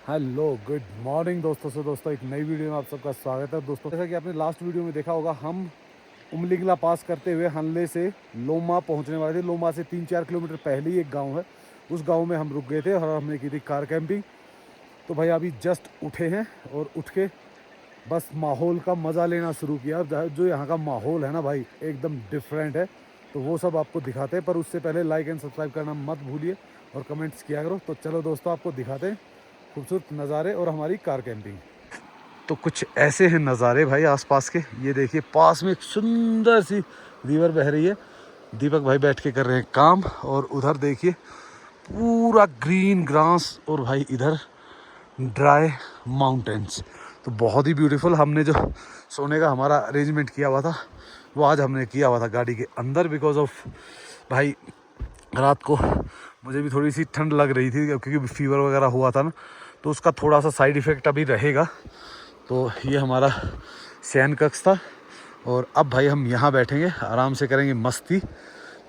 Hello good morning दोस्तों एक नई वीडियो में आप सबका स्वागत है दोस्तों। जैसा कि आपने लास्ट वीडियो में देखा होगा, हम उमलिंगला पास करते हुए हनले से लोमा पहुंचने वाले थे। लोमा से 3-4 किलोमीटर पहले ही एक गांव है, उस गांव में हम रुक गए थे और हमने की थी कार कैंपिंग। तो भाई अभी जस्ट उठे हैं और उठ के बस माहौल का मज़ा लेना शुरू किया। जो यहाँ का माहौल है ना भाई, एकदम डिफरेंट है। तो वो सब आपको दिखाते हैं, पर उससे पहले लाइक एंड सब्सक्राइब करना मत भूलिए और कमेंट्स किया करो। तो चलो दोस्तों, आपको दिखाते हैं खूबसूरत नज़ारे और हमारी कार कैंपिंग। तो कुछ ऐसे हैं नज़ारे भाई आसपास के। ये देखिए, पास में एक सुंदर सी रिवर बह रही है। दीपक भाई बैठ के कर रहे हैं काम, और उधर देखिए पूरा ग्रीन ग्रास, और भाई इधर ड्राई माउंटेन्स। तो बहुत ही ब्यूटीफुल। हमने जो सोने का हमारा अरेंजमेंट किया हुआ था वो आज हमने किया हुआ था गाड़ी के अंदर, बिकॉज ऑफ भाई रात को मुझे भी थोड़ी सी ठंड लग रही थी क्योंकि फीवर वगैरह हुआ था ना, तो उसका थोड़ा सा साइड इफ़ेक्ट अभी रहेगा। तो ये हमारा शयन कक्ष था, और अब भाई हम यहाँ बैठेंगे, आराम से करेंगे मस्ती,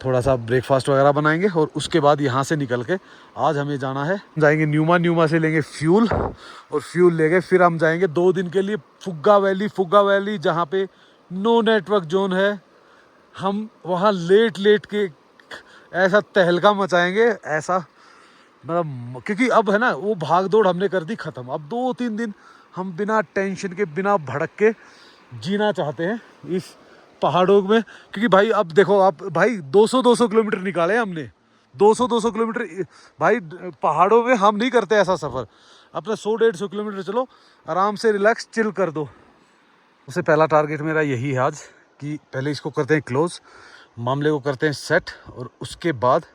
थोड़ा सा ब्रेकफास्ट वगैरह बनाएंगे, और उसके बाद यहाँ से निकल के आज हमें जाना है, जाएंगे न्यूमा से लेंगे फ्यूल, और फ्यूल लेके फिर हम जाएंगे 2 दिन के लिए फुग्गा वैली, जहाँ पे नो नेटवर्क जोन है। हम वहाँ लेट के ऐसा तहलका मचाएंगे, ऐसा मतलब, क्योंकि अब है ना वो भाग दौड़ हमने कर दी ख़त्म। अब 2-3 दिन हम बिना टेंशन के, बिना भड़क के जीना चाहते हैं इस पहाड़ों में। क्योंकि भाई अब देखो, आप भाई 200 किलोमीटर निकाले हमने, 200 किलोमीटर भाई पहाड़ों में हम नहीं करते ऐसा सफ़र। अपना 100-150 किलोमीटर चलो, आराम से रिलैक्स चिल कर दो। उससे पहला टारगेट मेरा यही है आज, कि पहले इसको करते हैं क्लोज़, मामले को करते हैं सेट, और उसके बाद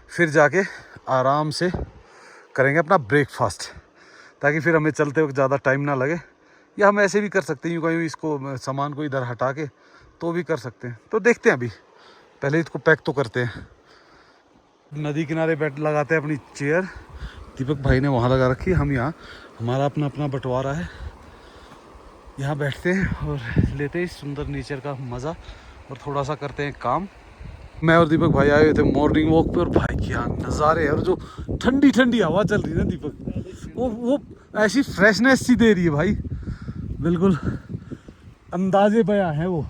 फिर जाके आराम से करेंगे अपना ब्रेकफास्ट, ताकि फिर हमें चलते वक्त ज़्यादा टाइम ना लगे। या हम ऐसे भी कर सकते हैं, यूँ कहीं इसको सामान को इधर हटा के तो भी कर सकते हैं। तो देखते हैं, अभी पहले इसको पैक तो करते हैं। नदी किनारे बैठ लगाते हैं अपनी चेयर। दीपक भाई ने वहाँ लगा रखी है, हम यहाँ हमारा अपना बंटवारा है, यहाँ बैठते हैं और लेते हैं इस सुंदर नेचर का मज़ा, और थोड़ा सा करते हैं काम। मैं और दीपक भाई आए हुए थे मॉर्निंग वॉक पे, और भाई क्या नज़ारे हैं, और जो ठंडी हवा चल रही है ना दीपक, वो ऐसी फ्रेशनेस सी दे रही है भाई, बिल्कुल अंदाजे बयां है वो।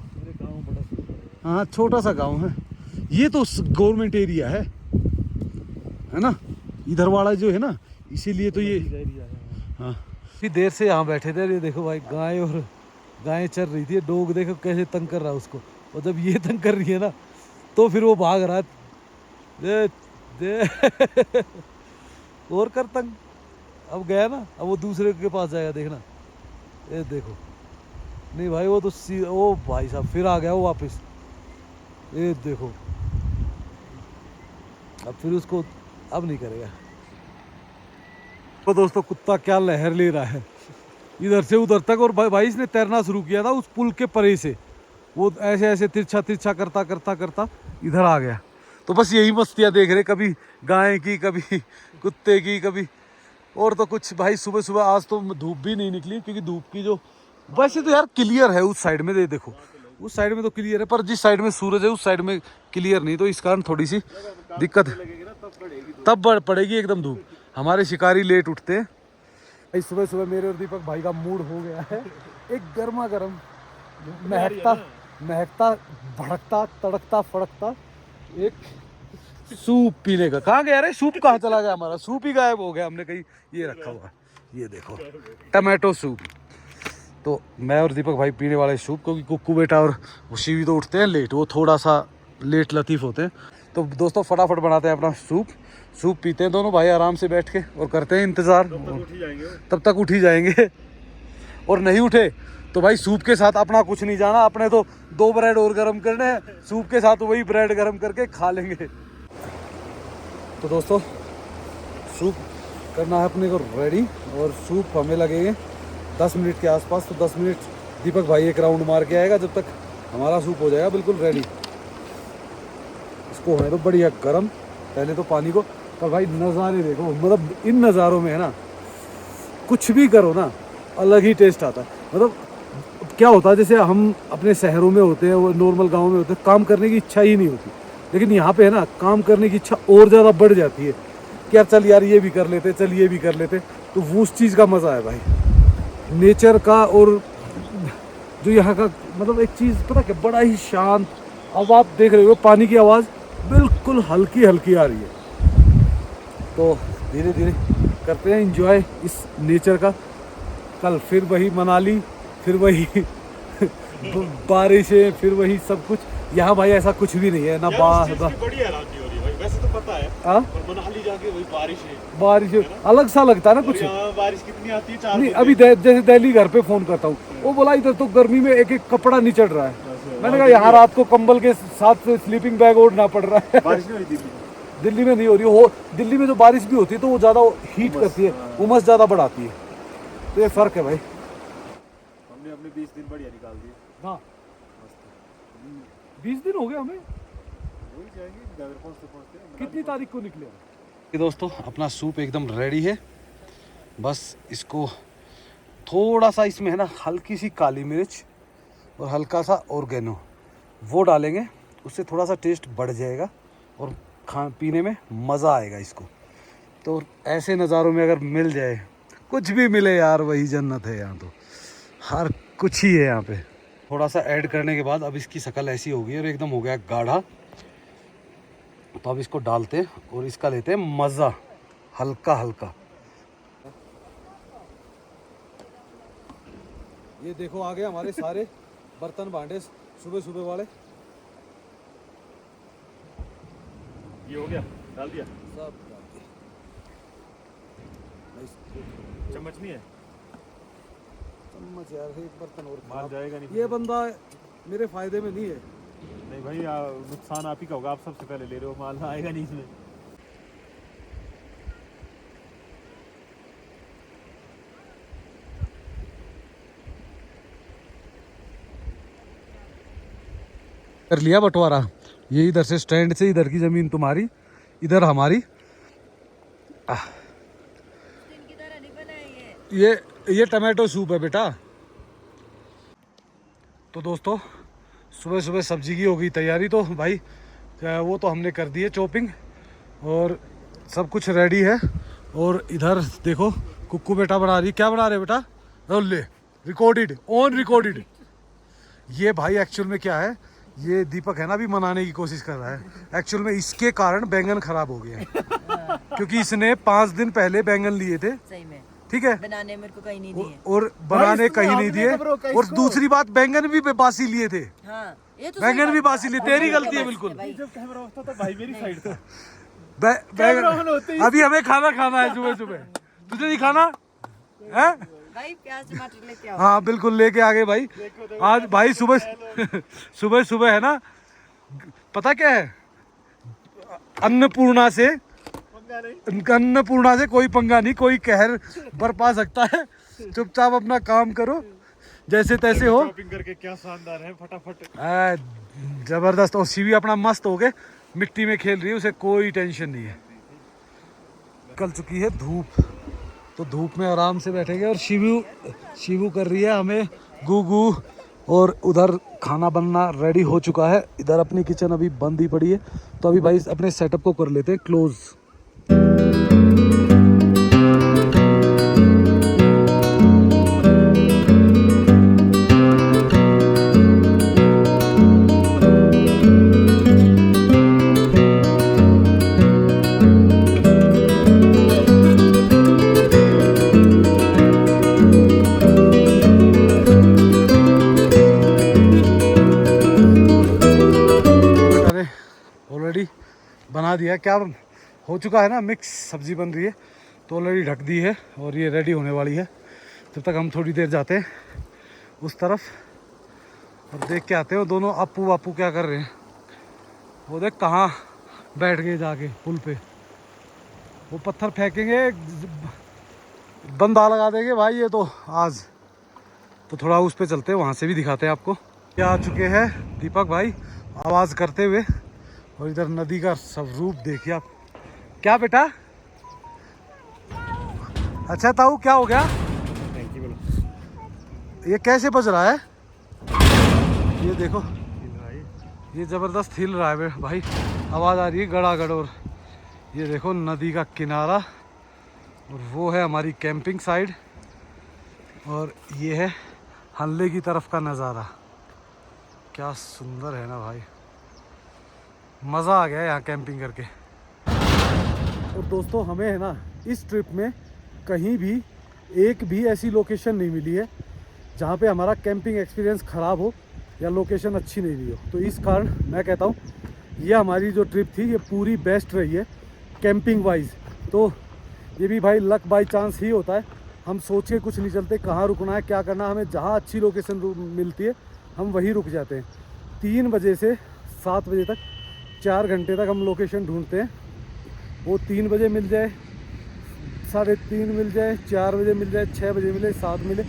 हाँ, छोटा सा गांव है ये, तो गवर्नमेंट एरिया है ना इधर वाला जो है ना, इसीलिए तो ये। हाँ, इतनी देर से यहाँ बैठे थे। ये देखो भाई, गाय चल रही थी, डॉग देखो कैसे तंग कर रहा है उसको, और जब ये तंग कर रही है ना तो फिर वो भाग रहा है। दे और कर तंग। अब गया ना, अब वो दूसरे के पास जाएगा, देखना। ये देखो, नहीं भाई वो तो ओ भाई साहब फिर आ गया वो वापस। ये देखो, अब फिर उसको अब नहीं करेगा। तो दोस्तों, कुत्ता क्या लहर ले रहा है इधर से उधर तक, और भाई इसने तैरना शुरू किया था उस पुल के परे से, वो ऐसे तिरछा करता इधर आ गया। तो बस यही मस्तियाँ देख रहे, कभी गाय की, कभी कुत्ते की, कभी और तो कुछ। भाई सुबह आज तो धूप भी नहीं निकली, क्योंकि धूप की जो, वैसे तो यार क्लियर है उस साइड में, देखो उस साइड में तो क्लियर है, पर जिस साइड में सूरज है उस साइड में क्लियर नहीं, तो इस कारण थोड़ी सी दिक्कत तब पड़ेगी एकदम धूप। हमारे शिकारी लेट उठते हैं। सुबह मेरे और दीपक भाई का मूड हो गया है एक गर्मा गर्म, महकता भड़कता तड़कता फड़कता एक सूप पीने का। कहाँ गया रे सूप, कहाँ चला गया हमारा सूप? ही गायब हो गया, हमने कहीं ये रखा हुआ। ये देखो, टमाटो सूप। तो मैं और दीपक भाई पीने वाले सूप, क्योंकि कुक्कू बेटा और शिवी तो उठते हैं लेट, वो थोड़ा सा लेट लतीफ़ होते हैं। तो दोस्तों फटाफट बनाते हैं अपना सूप पीते हैं दोनों भाई आराम से बैठ के, और करते हैं इंतज़ार। तब तक उठ ही जाएंगे, और नहीं उठे तो भाई सूप के साथ अपना कुछ नहीं जाना। अपने तो 2 ब्रेड और गर्म करने हैं, सूप के साथ वही ब्रेड गर्म करके खा लेंगे। तो दोस्तों, सूप करना है अपने को रेडी, और सूप हमें लगेंगे 10 मिनट के आसपास। तो 10 मिनट दीपक भाई एक राउंड मार के आएगा, जब तक हमारा सूप हो जाएगा बिल्कुल रेडी। इसको होने तो बढ़िया गर्म, पहले तो पानी को। पर भाई नज़ारे देखो, मतलब इन नज़ारों में है ना, कुछ भी करो ना अलग ही टेस्ट आता है। मतलब क्या होता है, जैसे हम अपने शहरों में होते हैं, वो नॉर्मल गांव में होते हैं, काम करने की इच्छा ही नहीं होती, लेकिन यहाँ पे है ना काम करने की इच्छा और ज़्यादा बढ़ जाती है कि यार चल यार ये भी कर लेते, चल ये भी कर लेते। तो वो उस चीज़ का मज़ा है भाई, नेचर का। और जो यहाँ का मतलब एक चीज़ पता क्या, बड़ा ही शांत। अब आप देख रहे हो पानी की आवाज़ बिल्कुल हल्की हल्की आ रही है। तो धीरे धीरे करते हैं एंजॉय इस नेचर का। कल फिर वही मनाली, फिर वही बारिशें, फिर वही सब कुछ। यहाँ भाई ऐसा कुछ भी नहीं है ना। बड़ी हैरानी हो रही है भाई, वैसे तो पता है पर मनाली जाके वही बारिश अलग सा लगता है ना कुछ। बारिश कितनी आती है, 4 नहीं अभी जैसे दिल्ली घर पे फोन करता हूँ, वो बोला इधर तो गर्मी में एक एक कपड़ा नहीं चढ़ रहा है। मैंने कहा यहाँ रात को कंबल के साथ स्लीपिंग बैग ओढ़ना पड़ रहा है। बारिश नहीं हुई दिल्ली में नहीं हो रही हो। दिल्ली में जो बारिश भी होती है तो वो ज़्यादा हीट करती है, उमस ज़्यादा बढ़ाती है। तो ये फ़र्क है भाई। हमने अपने 20 दिन बढ़िया निकाल दिए। हाँ 20 दिन हो गए हमें। कितनी तारीख को निकले दोस्तों? अपना सूप एकदम रेडी है। बस इसको थोड़ा सा इसमें है ना हल्की सी काली मिर्च और हल्का सा ऑर्गेनो वो डालेंगे, उससे थोड़ा सा टेस्ट बढ़ जाएगा और पीने में मज़ा आएगा इसको। तो ऐसे नज़ारों में अगर मिल जाए, कुछ भी मिले यार वही जन्नत है। यहाँ तो हर कुछ ही है यहाँ पे। थोड़ा सा ऐड करने के बाद अब इसकी शक्ल ऐसी होगी और एकदम हो गया गाढ़ा। तो अब इसको डालते हैं और इसका लेते हैं मज़ा, हल्का हल्का। ये देखो आ गए हमारे सारे बर्तन भांडे सुबह सुबह वाले। ये हो गया, डाल दिया सब डाल दिया। चम्मच नहीं है? चम्मच यार, एक बर्तन और मार जाएगा नहीं। ये बंदा मेरे फायदे में नहीं है। नहीं भाई नुकसान आप ही का होगा, आप सबसे पहले ले रहे हो, माल आएगा नहीं इसमें। कर लिया बंटवारा। ये इधर से स्टैंड से इधर की जमीन तुम्हारी, इधर हमारी। ये टमाटो सूप है बेटा। तो दोस्तों सुबह सुबह सब्जी की हो गई तैयारी। तो भाई वो तो हमने कर दी है चॉपिंग और सब कुछ रेडी है। और इधर देखो कुक्कू बेटा बना रही। क्या बना रहे बेटा? ले रिकॉर्डेड, ऑन रिकॉर्डेड। ये भाई एक्चुअल में क्या है, ये दीपक है ना अभी मनाने की कोशिश कर रहा है। एक्चुअल में इसके कारण बैंगन खराब हो गए हैं क्योंकि इसने 5 दिन पहले बैंगन लिए थे। सही में ठीक है, बनाने मेरे को कहीं नहीं दिए और बनाने कहीं नहीं दिए। और दूसरी बात बैंगन भी बासी लिए थे। हाँ, ये तो बैंगन भी बासी लिए। तेरी गलती है बिल्कुल। जब कैमरा होता तो भाई मेरी साइड था। बैंगन अभी हमें खाना है सुबह सुबह। तुझे नहीं खाना है? भाई प्याज टमाटर लेके आओ। हाँ बिल्कुल लेके आ गए भाई। आज भाई सुबह सुबह है ना, पता क्या है, अन्नपूर्णा से कोई पंगा नहीं, कोई कहर बरपा सकता है। चुपचाप अपना काम करो जैसे तैसे हो। शॉपिंग करके क्या शानदार है, फटाफट जबरदस्त। और शिवी अपना मस्त हो गए, मिट्टी में खेल रही है, उसे कोई टेंशन नहीं है। निकल चुकी है धूप, तो धूप में आराम से बैठेंगे। और शिवू कर रही है हमें गूगू। और उधर खाना बनना रेडी हो चुका है। इधर अपनी किचन अभी बंद ही पड़ी है। तो अभी भाई अपने सेटअप को कर लेते हैं क्लोज। ऑलरेडी बना दिया, क्या हो चुका है ना, मिक्स सब्जी बन रही है। तो ऑलरेडी ढक दी है और ये रेडी होने वाली है। जब तक हम थोड़ी देर जाते हैं उस तरफ और देख के आते हैं वो दोनों अप्पू बापू क्या कर रहे हैं। वो देख कहाँ बैठ गए जाके पुल पे, वो पत्थर फेंकेंगे, बंदा लगा देंगे भाई ये तो आज। तो थोड़ा उस पे चलते हैं, वहाँ से भी दिखाते हैं आपको। क्या आ चुके हैं दीपक भाई आवाज़ करते हुए। और इधर नदी का सब रूप देखिए आप। क्या बेटा? अच्छा ताऊ क्या हो गया? ये कैसे बज रहा है? ये देखो ये ज़बरदस्त हिल रहा है भाई, आवाज़ आ रही है गड़ागड़। और ये देखो नदी का किनारा और वो है हमारी कैंपिंग साइड और ये है हल्ले की तरफ का नज़ारा। क्या सुंदर है ना भाई, मज़ा आ गया यहाँ कैंपिंग करके। और दोस्तों हमें है ना इस ट्रिप में कहीं भी एक भी ऐसी लोकेशन नहीं मिली है जहाँ पे हमारा कैंपिंग एक्सपीरियंस ख़राब हो या लोकेशन अच्छी नहीं रही हो। तो इस कारण मैं कहता हूँ ये हमारी जो ट्रिप थी ये पूरी बेस्ट रही है कैंपिंग वाइज। तो ये भी भाई लक बाय चांस ही होता है, हम सोच के कुछ नहीं चलते कहाँ रुकना है क्या करना, हमें जहाँ अच्छी लोकेशन मिलती है हम वहीं रुक जाते हैं। 3 बजे से 7 बजे तक 4 घंटे तक हम लोकेशन ढूंढते हैं, वो 3 बजे मिल जाए, 3:30 मिल जाए, 4 बजे मिल जाए, 6 बजे मिले, 7 मिले,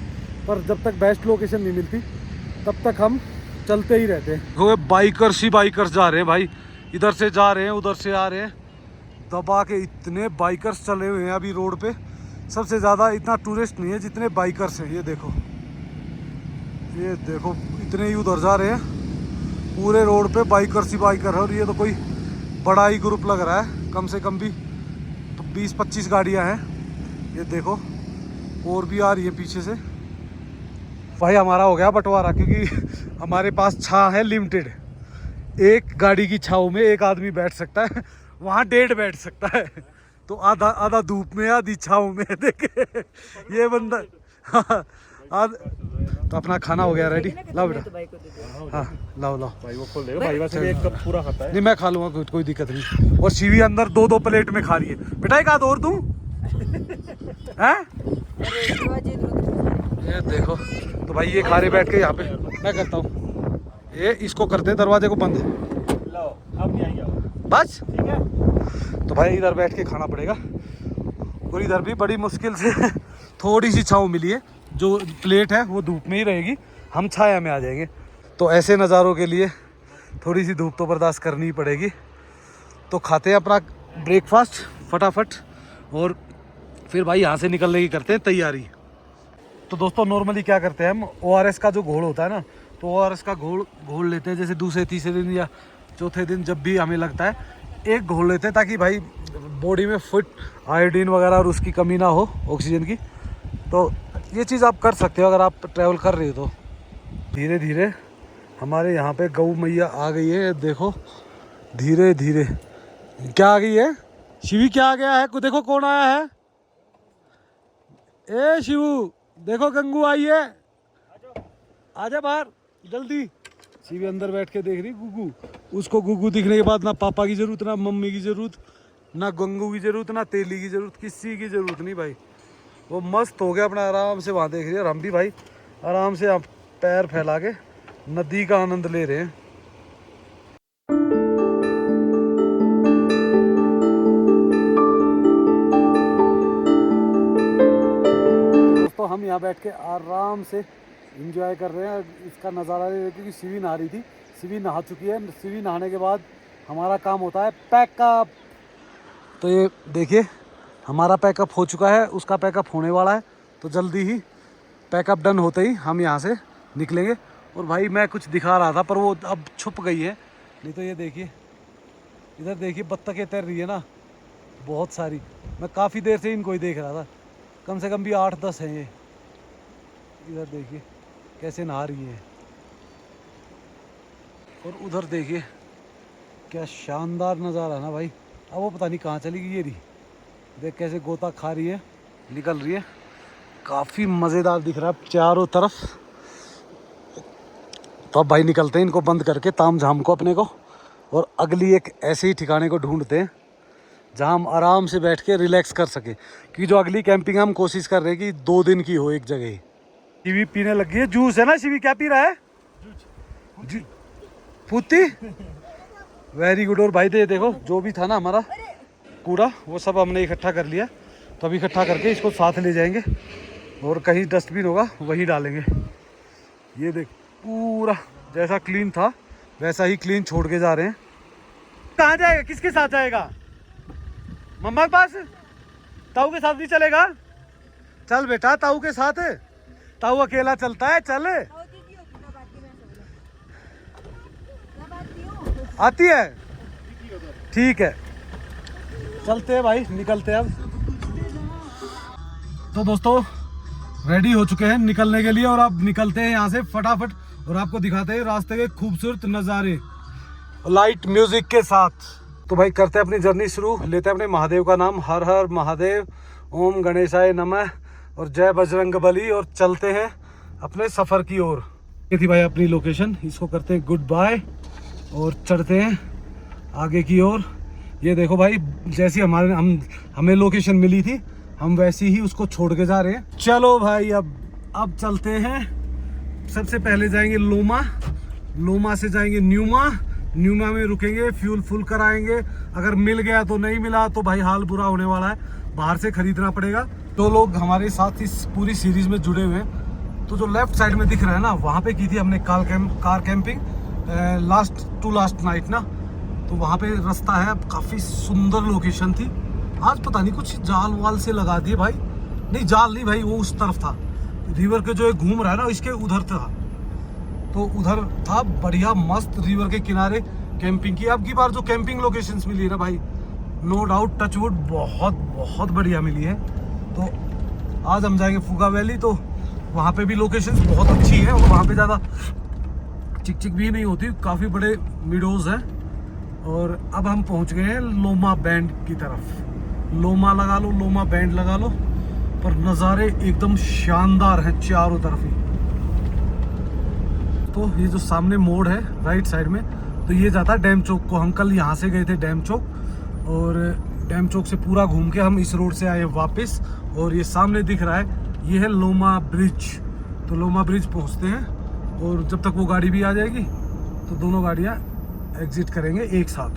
पर जब तक बेस्ट लोकेशन नहीं मिलती तब तक हम चलते ही रहते हैं। वो बाइकर्स ही बाइकर्स जा रहे हैं भाई, इधर से जा रहे हैं उधर से आ रहे हैं, दबा के इतने बाइकर्स चले हुए हैं अभी रोड पे। सबसे ज़्यादा इतना टूरिस्ट नहीं है जितने बाइकर्स हैं। ये देखो इतने ही उधर जा रहे हैं, पूरे रोड पे बाइकर्स ही बाइकर है। और ये तो कोई बड़ा ही ग्रुप लग रहा है, कम से कम भी तो 20-25 गाड़ियाँ हैं। ये देखो और भी आ रही है पीछे से। भाई हमारा हो गया बंटवारा, क्योंकि हमारे पास छाँव है लिमिटेड। एक गाड़ी की छाँव में एक आदमी बैठ सकता है, वहाँ 1.5 बैठ सकता है। तो आधा धूप में आधी छाँव में। देखे ये बंदा तो अपना खाना हो गया रेडी। लाओ बेटा, हाँ लाओ भाई वो खोल देगा भाई, वैसे एक कप पूरा खाता है। नहीं मैं खा लूँगा, कोई दिक्कत नहीं। और शिवी अंदर 2-2 प्लेट में खा रही है। बेटा एक आध और दूँ हैं? ये देखो तो भाई ये खा रहे बैठ के यहाँ पे। मैं करता हूँ ये इसको करते हैं दरवाजे को बंद। लो अब नहीं आएगा बस ठीक है। तो भाई इधर बैठ के खाना पड़ेगा। और इधर भी बड़ी मुश्किल से थोड़ी सी छाँव मिली है, जो प्लेट है वो धूप में ही रहेगी, हम छाया में आ जाएंगे। तो ऐसे नज़ारों के लिए थोड़ी सी धूप तो बर्दाश्त करनी ही पड़ेगी। तो खाते हैं अपना ब्रेकफास्ट फटाफट और फिर भाई यहाँ से निकलने की करते हैं तैयारी। तो दोस्तों नॉर्मली क्या करते हैं हम, ORS का जो घोल होता है ना, तो ORS का घोल लेते हैं। जैसे दूसरे तीसरे दिन या चौथे दिन जब भी हमें लगता है एक घोल लेते हैं, ताकि भाई बॉडी में फिट आयोडीन वगैरह और उसकी कमी ना हो, ऑक्सीजन की। तो ये चीज़ आप कर सकते हो अगर आप ट्रैवल कर रहे हो। तो धीरे धीरे हमारे यहाँ पे गऊ मैया आ गई है। देखो धीरे धीरे क्या आ गई है, शिवी क्या आ गया है, देखो कौन आया है। ए शिवू देखो गंगू आई है, आजा बाहर जल्दी। शिवी अंदर बैठ के देख रही गुगू। उसको गुगू दिखने के बाद ना पापा की जरूरत, ना मम्मी की जरूरत, ना गंगू की जरूरत, ना तेली की जरूरत, किसी की जरूरत नहीं भाई। वो मस्त हो गया अपना आराम से वहाँ देख रही है। और हम भी भाई आराम से आप पैर फैला के नदी का आनंद ले रहे हैं। दोस्तों हम यहाँ बैठ के आराम से एंजॉय कर रहे हैं, इसका नज़ारा ले रहे हैं, क्योंकि शिवी नहा रही थी। शिवी नहा चुकी है। शिवी नहाने के बाद हमारा काम होता है पैकअप। तो ये देखिए हमारा पैकअप हो चुका है, उसका पैकअप होने वाला है। तो जल्दी ही पैकअप डन होते ही हम यहाँ से निकलेंगे। और भाई मैं कुछ दिखा रहा था पर वो अब छुप गई है। नहीं तो ये देखिए इधर देखिए बत्तखें तैर रही है ना, बहुत सारी। मैं काफ़ी देर से इनको ही देख रहा था, कम से कम भी 8-10 हैं ये। इधर देखिए कैसे नहा रही है। और उधर देखिए क्या शानदार नज़ारा है ना भाई। अब वो पता नहीं कहाँ चली गई। ये रही देख कैसे गोता खा रही है, निकल रही है। काफ़ी मज़ेदार दिख रहा है चारों तरफ। तो अब भाई निकलते हैं इनको बंद करके ताम झाम को अपने को, और अगली एक ऐसे ही ठिकाने को ढूंढते हैं जहाँ हम आराम से बैठ के रिलैक्स कर सकें। क्योंकि जो अगली कैंपिंग हम कोशिश कर रहे हैं कि 2 दिन की हो एक जगह ही। शिवी पीने लगी है जूस, है ना शिवी? क्या पी रहा है? फूती। Very good. और भाई देखो जो भी था ना हमारा कूड़ा वो सब हमने इकट्ठा कर लिया। तो अभी इकट्ठा करके इसको साथ ले जाएंगे और कहीं डस्टबिन होगा वहीं डालेंगे। ये देख पूरा जैसा क्लीन था वैसा ही क्लीन छोड़ के जा रहे हैं। कहाँ जाएगा, किसके साथ जाएगा? मम्मा के पास? ताऊ के साथ नहीं चलेगा? चल बेटा ताऊ के साथ। ताऊ अकेला चलता है, चल। आती है? ठीक है चलते हैं भाई, निकलते हैं अब। तो दोस्तों रेडी हो चुके हैं निकलने के लिए और अब निकलते हैं यहाँ से फटाफट और आपको दिखाते हैं रास्ते के खूबसूरत नज़ारे लाइट म्यूजिक के साथ। तो भाई करते हैं अपनी जर्नी शुरू, लेते हैं अपने महादेव का नाम, हर हर महादेव, ओम गणेशाय नमः और जय बजरंगबली, और चलते हैं अपने सफ़र की ओर। ये थी भाई अपनी लोकेशन, इसको करते हैं गुड बाय और चढ़ते हैं आगे की ओर। ये देखो भाई जैसी हमें लोकेशन मिली थी हम वैसी ही उसको छोड़ के जा रहे हैं। चलो भाई अब चलते हैं। सबसे पहले जाएंगे लोमा, लोमा से जाएंगे न्यूमा, न्यूमा में रुकेंगे, फ्यूल फुल कराएंगे। अगर मिल गया तो, नहीं मिला तो भाई हाल बुरा होने वाला है, बाहर से खरीदना पड़ेगा। तो लोग हमारे साथ इस पूरी सीरीज में जुड़े हुए हैं। तो जो लेफ्ट साइड में दिख रहा है ना, वहाँ पे की थी हमने कार कैंपिंग लास्ट नाइट ना। तो वहाँ पे रास्ता है, काफ़ी सुंदर लोकेशन थी। आज पता नहीं कुछ जाल वाल से लगा दिए भाई, नहीं जाल नहीं भाई, वो उस तरफ था रिवर के जो एक घूम रहा है ना, इसके उधर था। तो उधर था बढ़िया मस्त रिवर के किनारे कैंपिंग की। अब की बार जो कैंपिंग लोकेशंस मिली है ना भाई, नो डाउट टचवुड बहुत बढ़िया मिली है। तो आज हम जाएंगे फुगा वैली, तो वहाँ पे भी लोकेशंस बहुत अच्छी है और वहाँ पे ज़्यादा चिक भी नहीं होती, काफ़ी बड़े मीडोज हैं। और अब हम पहुँच गए हैं लोमा बैंड की तरफ। लोमा लगा लो, लोमा बैंड लगा लो, पर नज़ारे एकदम शानदार हैं चारों तरफ ही। तो ये जो सामने मोड़ है राइट साइड में, तो ये जाता है डैम चौक को। हम कल यहाँ से गए थे डैम चौक, और डैम चौक से पूरा घूम के हम इस रोड से आए वापस। और ये सामने दिख रहा है, ये है लोमा ब्रिज। तो लोमा ब्रिज पहुँचते हैं, और जब तक वो गाड़ी भी आ जाएगी तो दोनों गाड़ियाँ एग्जिट करेंगे एक साथ।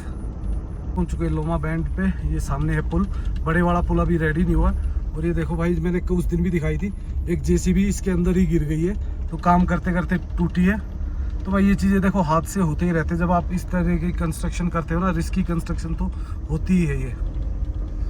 पहुंच चुके लोमा बैंड पे। ये सामने है पुल, बड़े वाला पुल अभी रेडी नहीं हुआ। और ये देखो भाई, मैंने उस दिन भी दिखाई थी, एक जेसीबी इसके अंदर ही गिर गई है, तो काम करते करते टूटी है। तो भाई ये चीज़ें देखो हादसे होते ही रहते, जब आप इस तरह की कंस्ट्रक्शन करते हो ना, रिस्की कंस्ट्रक्शन तो होती ही है। ये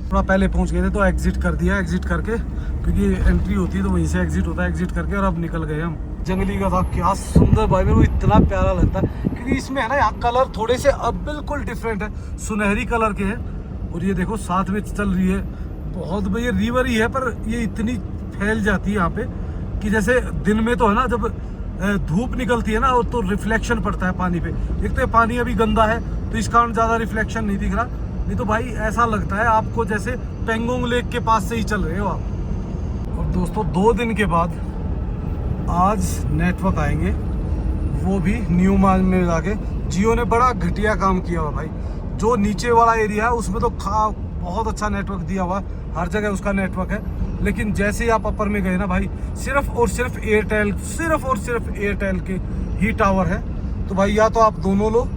थोड़ा पहले पहुंच गए थे तो एग्जिट कर दिया, एग्जिट करके, क्योंकि एंट्री होती है तो वहीं से एग्जिट होता है, एग्जिट करके और अब निकल गए हम। जंगली का था, क्या सुंदर भाई, मेरे को इतना प्यारा लगता है, क्योंकि इसमें है ना यहाँ कलर थोड़े से अब बिल्कुल डिफरेंट है, सुनहरी कलर के हैं। और ये देखो साथ में चल रही है, बहुत भाई ये रिवर ही है, पर ये इतनी फैल जाती है यहाँ पे कि जैसे दिन में तो है ना, जब धूप निकलती है ना, तो रिफ्लेक्शन पड़ता है पानी पे। एक तो ये पानी अभी गंदा है तो इस कारण ज़्यादा रिफ्लेक्शन नहीं दिख रहा, नहीं तो भाई ऐसा लगता है आपको जैसे पेंगोंग लेक के पास से ही चल रहे हो आप। और दोस्तों 2 दिन के बाद आज नेटवर्क आएंगे, वो भी न्यूमा में जाके। जियो ने बड़ा घटिया काम किया हुआ भाई, जो नीचे वाला एरिया है उसमें तो बहुत अच्छा नेटवर्क दिया हुआ, हर जगह उसका नेटवर्क है। लेकिन जैसे ही आप अपर में गए ना भाई, सिर्फ और सिर्फ एयरटेल के ही टावर है। तो भाई या तो आप दोनों लो,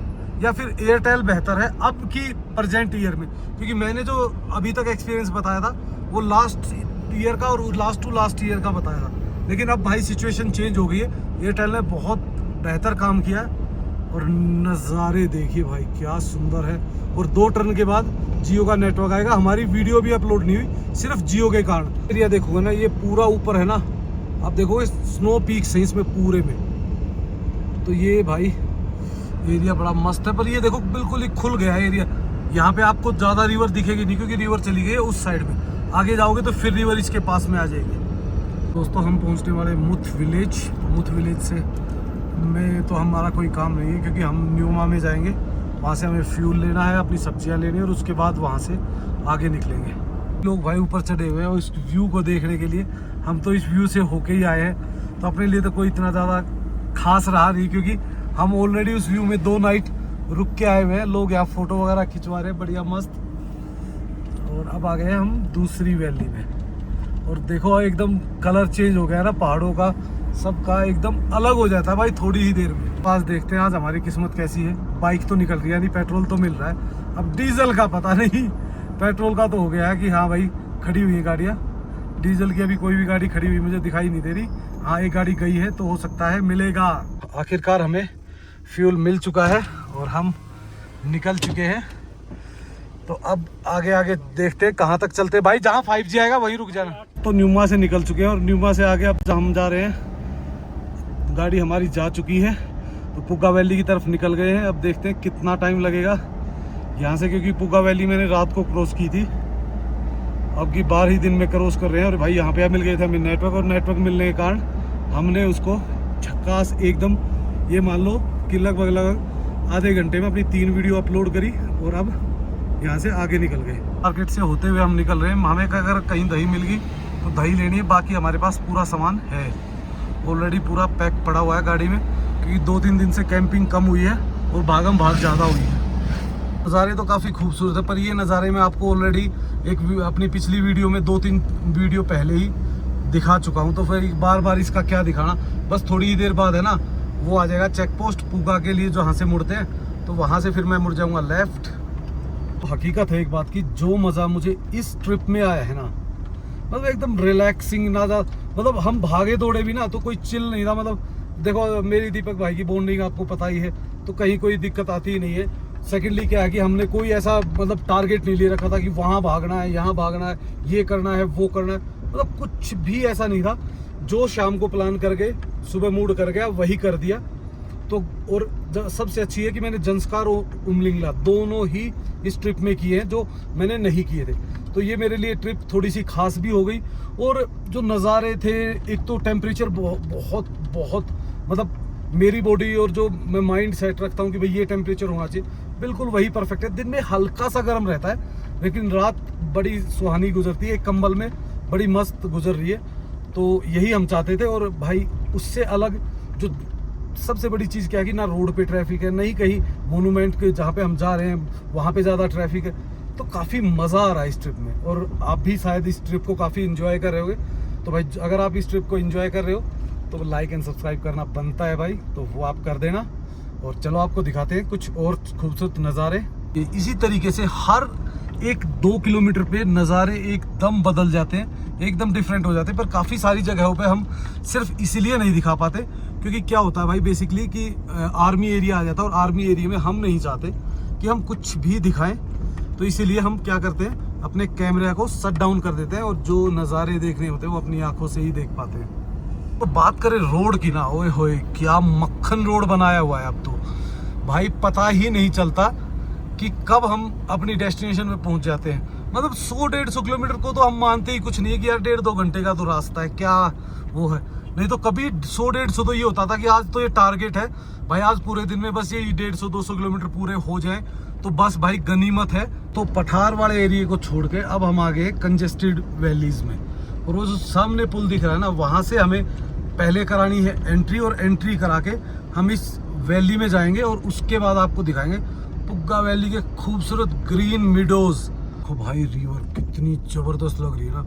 या फिर एयरटेल बेहतर है अब की प्रेजेंट ईयर में, क्योंकि मैंने जो अभी तक एक्सपीरियंस बताया था वो लास्ट ईयर का और लास्ट टू लास्ट ईयर का बताया था। लेकिन अब भाई सिचुएशन चेंज हो गई है, एयरटेल ने बहुत बेहतर काम किया है। और नज़ारे देखिए भाई क्या सुंदर है। और 2 टर्न के बाद जियो का नेटवर्क आएगा। हमारी वीडियो भी अपलोड नहीं हुई सिर्फ जियो के कारण। एरिया देखोगे ना, ये पूरा ऊपर है ना, आप देखोगे स्नो पीक्स है इसमें पूरे में। तो ये भाई एरिया बड़ा मस्त है, पर ये देखो बिल्कुल ही खुल गया है एरिया। यहाँ पे आपको ज़्यादा रिवर दिखेगी नहीं, क्योंकि रिवर चली गई है उस साइड में। आगे जाओगे तो फिर रिवर इसके पास में आ जाएगी। दोस्तों हम पहुँचने वाले मुथ विलेज से में तो हमारा कोई काम नहीं है, क्योंकि हम न्यूमा में जाएंगे, वहाँ से हमें फ्यूल लेना है, अपनी सब्जियाँ लेनी है, और उसके बाद वहाँ से आगे निकलेंगे। लोग भाई ऊपर चढ़े हुए हैं और इस व्यू को देखने के लिए। हम तो इस व्यू से होके ही आए हैं, तो अपने लिए तो कोई इतना ज़्यादा खास रहा नहीं, क्योंकि हम ऑलरेडी उस व्यू में 2 नाइट रुक के आए हुए हैं। लोग यहाँ फ़ोटो वगैरह खिंचवा रहे हैं बढ़िया मस्त। और अब आ गए हम दूसरी वैली में, और देखो एकदम कलर चेंज हो गया ना पहाड़ों का, सबका एकदम अलग हो जाता है भाई थोड़ी ही देर में। पास देखते हैं आज हमारी किस्मत कैसी है। बाइक तो निकल रही है, यानी पेट्रोल तो मिल रहा है, अब डीजल का पता नहीं। पेट्रोल का तो हो गया है कि हाँ भाई खड़ी हुई है गाड़ियाँ, डीजल की अभी कोई भी गाड़ी खड़ी हुई मुझे दिखाई नहीं दे रही। हाँ एक गाड़ी गई है, तो हो सकता है मिलेगा। आखिरकार हमें फ्यूल मिल चुका है और हम निकल चुके हैं। तो अब आगे देखते हैं कहाँ तक चलते हैं भाई, जहाँ 5G आएगा वहीं रुक जाना। तो न्यूमा से निकल चुके हैं, और न्यूमा से आगे अब हम जा रहे हैं, गाड़ी हमारी जा चुकी है, तो पुगा वैली की तरफ निकल गए हैं। अब देखते हैं कितना टाइम लगेगा यहाँ से, क्योंकि पुगा वैली मैंने रात को क्रॉस की थी। अब की बार ही दिन में क्रॉस कर रहे हैं। और भाई यहाँ पे मिल गए थे हमें नेटवर्क, और नेटवर्क मिलने के कारण हमने उसको झक्कास एकदम, ये मान लो कि लगभग आधे घंटे में अपनी 3 वीडियो अपलोड करी और अब यहाँ से आगे निकल गए। मार्केट से होते हुए हम निकल रहे हैं। हमें अगर कहीं दही मिल गई तो दही लेनी है, बाकी हमारे पास पूरा सामान है ऑलरेडी, पूरा पैक पड़ा हुआ है गाड़ी में, क्योंकि 2-3 दिन से कैंपिंग कम हुई है और भागम भाग ज़्यादा हुई है। नज़ारे तो काफ़ी खूबसूरत है, पर ये नज़ारे मैं आपको ऑलरेडी एक अपनी पिछली वीडियो में 2-3 वीडियो पहले ही दिखा चुका हूँ, तो फिर बार बार इसका क्या दिखाना। बस थोड़ी ही देर बाद है ना वो आ जाएगा चेक पोस्ट पूगा के लिए, जहाँ से मुड़ते हैं, तो वहाँ से फिर मैं मुड़ जाऊँगा लेफ़्ट। तो हकीकत है एक बात की, जो मज़ा मुझे इस ट्रिप में आया है ना, मतलब एकदम रिलैक्सिंग ना, मतलब हम भागे दौड़े भी ना तो कोई चिल नहीं था। मतलब देखो मेरी दीपक भाई की बॉन्डिंग आपको पता ही है, तो कहीं कोई दिक्कत आती ही नहीं है। सेकेंडली क्या है कि हमने कोई ऐसा मतलब टारगेट नहीं ले रखा था कि वहाँ भागना है, यहाँ भागना है, ये करना है, वो करना है, मतलब कुछ भी ऐसा नहीं था। जो शाम को प्लान कर गए, सुबह मूड कर गया, वही कर दिया। तो और सबसे अच्छी है कि मैंने जंस्कार और उमलिंगला दोनों ही इस ट्रिप में किए हैं, जो मैंने नहीं किए थे। तो ये मेरे लिए ट्रिप थोड़ी सी खास भी हो गई। और जो नज़ारे थे, एक तो टेम्परेचर बहुत बहुत मतलब मेरी बॉडी और जो मैं माइंड सेट रखता हूँ कि भाई ये टेम्परेचर होना चाहिए, बिल्कुल वही परफेक्ट है। दिन में हल्का सा गर्म रहता है, लेकिन रात बड़ी सुहानी गुजरती है, कंबल में बड़ी मस्त गुजर रही है। तो यही हम चाहते थे। और भाई उससे अलग जो सबसे बड़ी चीज़ क्या है कि ना रोड पे ट्रैफिक है, नहीं कहीं मोनूमेंट के जहाँ पे हम जा रहे हैं वहाँ पे ज़्यादा ट्रैफिक है। तो काफ़ी मज़ा आ रहा है इस ट्रिप में, और आप भी शायद इस ट्रिप को काफ़ी इन्जॉय कर रहे होगे। तो भाई अगर आप इस ट्रिप को इन्जॉय कर रहे हो तो लाइक एंड सब्सक्राइब करना बनता है भाई, तो वो आप कर देना। और चलो आपको दिखाते हैं कुछ और खूबसूरत नज़ारे। इसी तरीके से हर 1-2 किलोमीटर पे नज़ारे एकदम बदल जाते हैं, एकदम डिफरेंट हो जाते हैं। पर काफ़ी सारी जगहों पे हम सिर्फ इसीलिए नहीं दिखा पाते क्योंकि क्या होता है भाई बेसिकली कि आर्मी एरिया आ जाता है, और आर्मी एरिया में हम नहीं चाहते कि हम कुछ भी दिखाएं। तो इसीलिए हम क्या करते हैं, अपने कैमरे को शट डाउन कर देते हैं, और जो नज़ारे देखने होते हैं वो अपनी आंखों से ही देख पाते हैं। तो बात करें रोड की ना, ओए होए क्या मक्खन रोड बनाया हुआ है। अब तो भाई पता ही नहीं चलता कि कब हम अपनी डेस्टिनेशन में पहुंच जाते हैं। मतलब 100-150 किलोमीटर को तो हम मानते ही कुछ नहीं है कि यार 1.5-2 घंटे का तो रास्ता है, क्या वो है। नहीं तो कभी 100-150 तो ये होता था कि आज तो ये टारगेट है भाई, आज पूरे दिन में बस ये 150-200 किलोमीटर पूरे हो जाएं तो बस भाई गनीमत है। तो पठार वाले एरिया को छोड़ के अब हम आ गए कंजेस्टेड वैलीज में, और वो जो सामने पुल दिख रहा है ना, वहाँ से हमें पहले करानी है एंट्री, और एंट्री करा के हम इस वैली में जाएंगे और उसके बाद आपको दिखाएंगे पुग्गा वैली के खूबसूरत ग्रीन मिडोज। देखो भाई रिवर कितनी ज़बरदस्त लग रही है ना,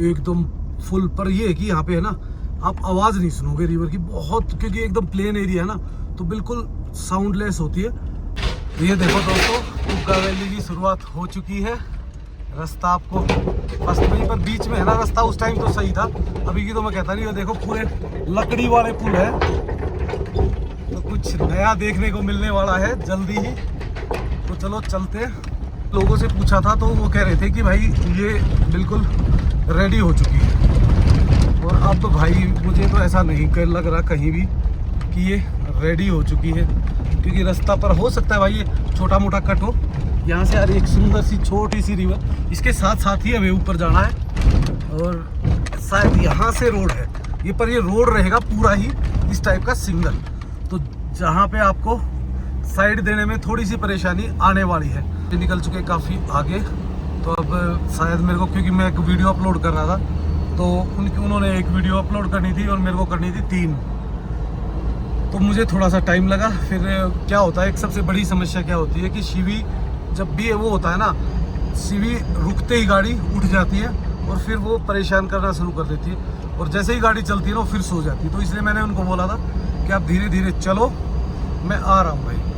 एकदम फुल। पर ये है कि यहाँ पे है ना आप आवाज़ नहीं सुनोगे रिवर की बहुत, क्योंकि एकदम प्लेन एरिया है ना, तो बिल्कुल साउंडलेस होती है। तो ये देखो दोस्तों, पुग्गा वैली की शुरुआत हो चुकी है। रास्ता आपको बस वहीं पर बीच में है ना रास्ता, उस टाइम तो सही था, अभी की तो मैं कहता नहीं। देखो पूरे लकड़ी वाले पुल है, तो कुछ नया देखने को मिलने वाला है जल्दी ही। तो चलो चलते। लोगों से पूछा था तो वो कह रहे थे कि भाई ये बिल्कुल रेडी हो चुकी है, और अब तो भाई मुझे तो ऐसा नहीं लग रहा कहीं भी कि ये रेडी हो चुकी है, क्योंकि रास्ता पर हो सकता है भाई ये छोटा मोटा कट हो। यहाँ से यार एक सुंदर सी छोटी सी रिवर, इसके साथ साथ ही हमें ऊपर जाना है, और शायद यहाँ से रोड है ये, पर ये रोड रहेगा पूरा ही इस टाइप का सिंगल। तो जहाँ पे आपको साइड देने में थोड़ी सी परेशानी आने वाली है। निकल चुके काफ़ी आगे, तो अब शायद मेरे को, क्योंकि मैं एक वीडियो अपलोड कर रहा था, तो उन्होंने एक वीडियो अपलोड करनी थी और मेरे को करनी थी 3, तो मुझे थोड़ा सा टाइम लगा। फिर क्या होता है, एक सबसे बड़ी समस्या क्या होती है कि शिवी जब भी वो होता है ना, शिवी रुकते ही गाड़ी उठ जाती है और फिर वो परेशान करना शुरू कर देती है, और जैसे ही गाड़ी चलती है ना फिर सो जाती है। तो इसलिए मैंने उनको बोला था कि आप धीरे धीरे चलो, मैं आ रहा हूँ भाई।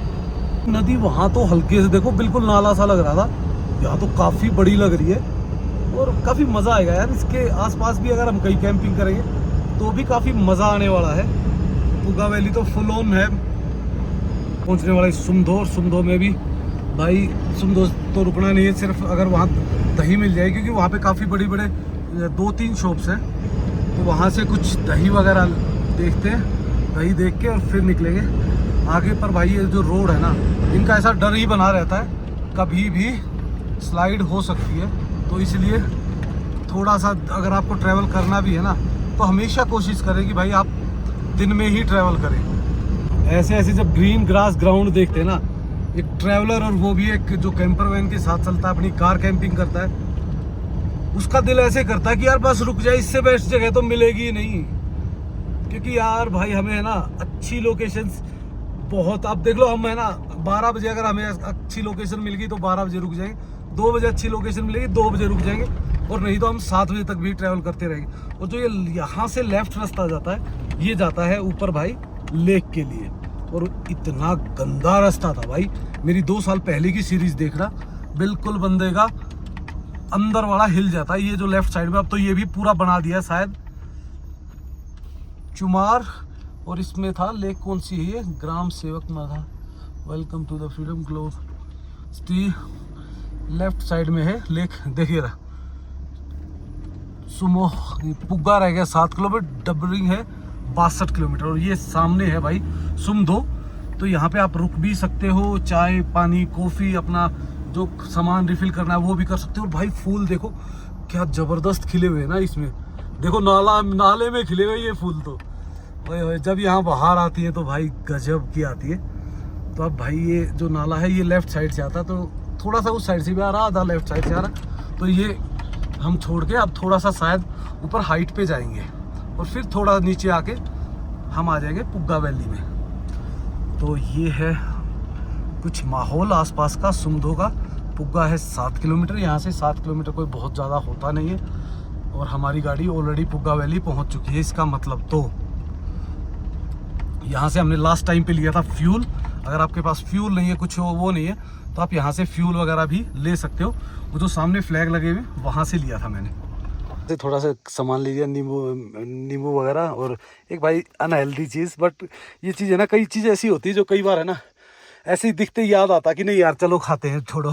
नदी वहाँ तो हल्के से देखो बिल्कुल नाला सा लग रहा था, यहाँ तो काफ़ी बड़ी लग रही है, और काफ़ी मज़ा आएगा यार। इसके आसपास भी अगर हम कहीं कैंपिंग करेंगे तो भी काफ़ी मज़ा आने वाला है। पुग्गा वैली तो फुल ऑन है, पहुँचने वाला सुमधो, और सुमधो में भी भाई सुमधो तो रुकना नहीं है, सिर्फ अगर वहाँ दही मिल जाए, क्योंकि वहाँ पे काफ़ी बड़े बड़े 2-3 शॉप्स हैं, तो वहाँ से कुछ दही वगैरह देखते हैं, दही देख के और फिर निकलेंगे आगे। पर भाई ये जो रोड है ना, इनका ऐसा डर ही बना रहता है कभी भी स्लाइड हो सकती है, तो इसलिए थोड़ा सा अगर आपको ट्रैवल करना भी है ना, तो हमेशा कोशिश करें कि भाई आप दिन में ही ट्रैवल करें। ऐसे ऐसे जब ग्रीन ग्रास ग्राउंड देखते हैं ना, एक ट्रैवलर और वो भी एक जो कैंपर वैन के साथ चलता है, अपनी कार कैंपिंग करता है, उसका दिल ऐसे करता है कि यार बस रुक जाए, इससे बेस्ट जगह तो मिलेगी ही नहीं। क्योंकि यार भाई हमें है ना अच्छी लोकेशंस बहुत, आप देख लो, हम है ना 12 बजे अगर हमें अच्छी लोकेशन मिल गई तो 12 बजे रुक जाएंगे, 2 बजे अच्छी लोकेशन मिलेगी 2 बजे रुक जाएंगे, और नहीं तो हम 7 बजे तक भी ट्रैवल करते रहेंगे। और जो ये यहाँ से लेफ्ट रास्ता जाता है, ये जाता है ऊपर भाई लेक के लिए, और इतना गंदा रास्ता था भाई। मेरी 2 साल पहले की सीरीज देखना, बिल्कुल बंदे का अंदर वाला हिल जाता है। ये जो लेफ्ट साइड में, अब तो ये भी पूरा बना दिया शायद, चुमार, और इसमें था लेक, कौन सी है ये, ग्राम सेवक में था, welcome to the freedom glove city, left side में है लेक, देखिए रहा सुमो। पुग्गा रह गया 7 किलोमीटर, डबरिंग है 62 किलोमीटर, और ये सामने है भाई सुमधो। तो यहाँ पे आप रुक भी सकते हो, चाय पानी कॉफ़ी अपना जो सामान रिफिल करना है वो भी कर सकते हो। और भाई फूल देखो क्या ज़बरदस्त खिले हुए हैं ना इसमें, देखो नाले में खिले हुए ये फूल, तो ओए जब यहाँ बाहर आती है तो भाई गजब की आती है। तो अब भाई ये जो नाला है ये लेफ्ट साइड से आता है, तो थोड़ा सा उस साइड से भी आ रहा, आधा लेफ्ट साइड से आ रहा, तो ये हम छोड़ के अब थोड़ा सा शायद ऊपर हाइट पे जाएंगे, और फिर थोड़ा नीचे आके हम आ जाएंगे पुग्गा वैली में। तो ये है कुछ माहौल आसपास का सुमधो का। पुग्गा है 7 किलोमीटर, यहाँ से 7 किलोमीटर कोई बहुत ज़्यादा होता नहीं है, और हमारी गाड़ी ऑलरेडी पुग्गा वैली पहुँच चुकी है। इसका मतलब तो यहाँ से हमने लास्ट टाइम पे लिया था फ्यूल। अगर आपके पास फ्यूल नहीं है, कुछ वो नहीं है, तो आप यहाँ से फ्यूल वगैरह भी ले सकते हो। वो जो सामने फ्लैग लगे हुए वहाँ से लिया था मैंने। थोड़ा सा सामान लीजिए, नींबू वगैरह, और एक भाई अनहेल्दी चीज़, बट ये चीज़ है ना, कई चीज़ ऐसी होती है जो कई बार है ना ऐसे ही दिखते ही याद आता कि नहीं यार चलो खाते हैं, छोड़ो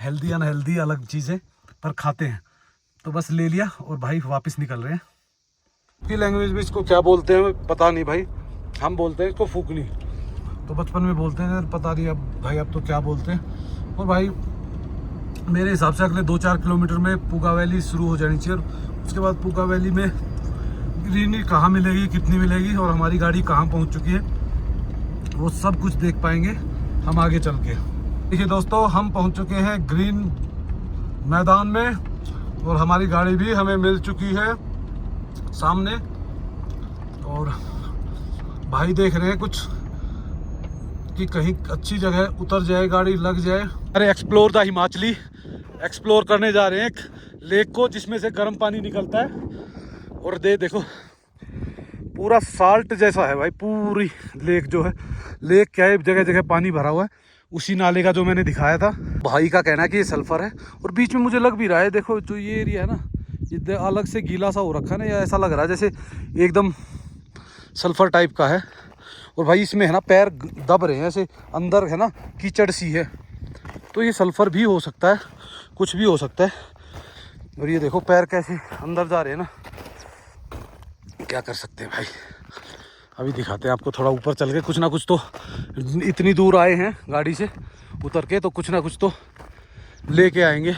हेल्दी अनहेल्दी अलग चीज़ है, पर खाते हैं। तो बस ले लिया और भाई वापस निकल रहे हैं। की लैंग्वेज में इसको क्या बोलते हैं पता नहीं भाई, हम बोलते हैं इसको फूकनी, तो बचपन में बोलते हैं, पता नहीं अब भाई अब तो क्या बोलते हैं। और भाई मेरे हिसाब से अगले 2-4 किलोमीटर में पुग्गा वैली शुरू हो जानी चाहिए, और उसके बाद पुग्गा वैली में ग्रीनरी कहाँ मिलेगी, कितनी मिलेगी, और हमारी गाड़ी कहाँ पहुँच चुकी है, वो सब कुछ देख पाएंगे हम आगे चल के। देखिए दोस्तों, हम पहुँच चुके हैं ग्रीन मैदान में, और हमारी गाड़ी भी हमें मिल चुकी है सामने, और भाई देख रहे हैं कुछ कि कहीं अच्छी जगह उतर जाए, गाड़ी लग जाए। अरे एक्सप्लोर द हिमाचली, एक्सप्लोर करने जा रहे हैं एक लेक को जिसमें से गर्म पानी निकलता है, और देखो पूरा साल्ट जैसा है भाई, पूरी लेक जो है, लेक क्या है, जगह जगह पानी भरा हुआ है, उसी नाले का जो मैंने दिखाया था। भाई का कहना है कि ये सल्फर है, और बीच में मुझे लग भी रहा है, देखो जो ये एरिया है ना, ये अलग से गीला सा हो रखा है ना, या ऐसा लग रहा है जैसे एकदम सल्फर टाइप का है। और भाई इसमें है ना पैर दब रहे हैं, ऐसे अंदर है ना कीचड़ सी है, तो ये सल्फर भी हो सकता है, कुछ भी हो सकता है। और ये देखो पैर कैसे अंदर जा रहे हैं ना, क्या कर सकते हैं भाई। अभी दिखाते हैं आपको थोड़ा ऊपर चल के, कुछ ना कुछ तो, इतनी दूर आए हैं गाड़ी से उतर के, तो कुछ ना कुछ तो लेके आएंगे।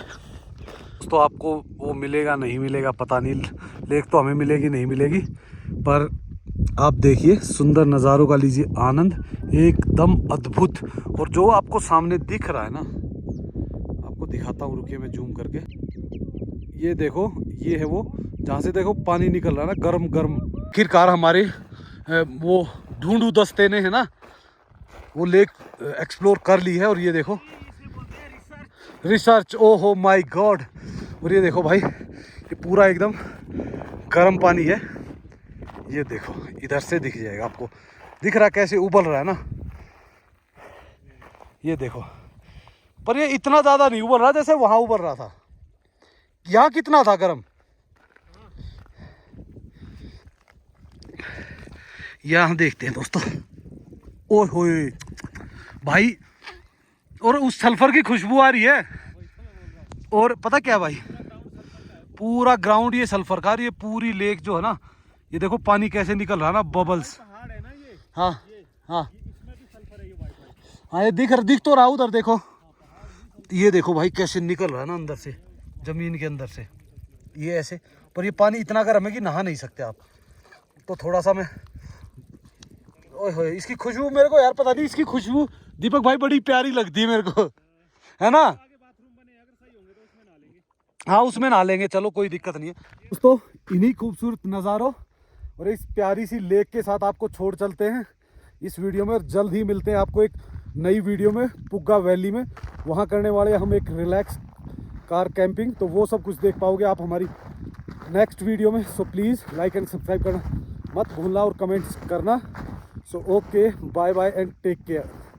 तो आपको वो मिलेगा नहीं मिलेगा पता नहीं, लेक तो हमें मिलेगी नहीं मिलेगी, पर आप देखिए सुंदर नज़ारों का लीजिए आनंद, एकदम अद्भुत। और जो आपको सामने दिख रहा है ना, आपको दिखाता हूँ, रुकिए मैं जूम करके, ये देखो, ये है वो जहाँ से देखो पानी निकल रहा है ना, गर्म गर्म। आखिरकार हमारे वो ढूंढू दस्ते ने है ना वो लेक एक्सप्लोर कर ली है। और ये देखो रिसर्च, ओ हो माई गॉड। और ये देखो भाई, ये पूरा एकदम गर्म पानी है, ये देखो इधर से दिख जाएगा आपको, दिख रहा कैसे उबल रहा है ना, ये देखो। पर ये इतना ज़्यादा नहीं उबल रहा जैसे वहाँ उबल रहा था। यहाँ कितना था गर्म, यहाँ देखते हैं दोस्तों। ओए होए भाई, और उस सल्फर की खुशबू आ रही है। और पता क्या भाई, पूरा ग्राउंड ये सल्फर का, ये पूरी लेक जो है ना, ये देखो पानी कैसे निकल रहा है ना, बबल्स। हाँ हाँ हाँ, ये दिख तो रहा उधर, देखो ये देखो भाई कैसे निकल रहा है ना अंदर से, जमीन के अंदर से। ये ऐसे, पर ये पानी इतना गर्म है कि नहा नहीं सकते आप। तो थोड़ा सा मैं, ओए होए इसकी खुशबू मेरे को यार पता नहीं, इसकी खुशबू दीपक भाई बड़ी प्यारी लगती है मेरे को, है ना? हाँ उसमें नहा लेंगे, चलो कोई दिक्कत नहीं है। दोस्तों इन्हीं खूबसूरत नज़ारों और इस प्यारी सी लेक के साथ आपको छोड़ चलते हैं इस वीडियो में, और जल्द ही मिलते हैं आपको एक नई वीडियो में पुग्गा वैली में। वहाँ करने वाले हम एक रिलैक्स कार कैंपिंग, तो वो सब कुछ देख पाओगे आप हमारी नेक्स्ट वीडियो में। So please like and subscribe करना मत भूलना और कमेंट्स करना। So okay, bye bye and take care.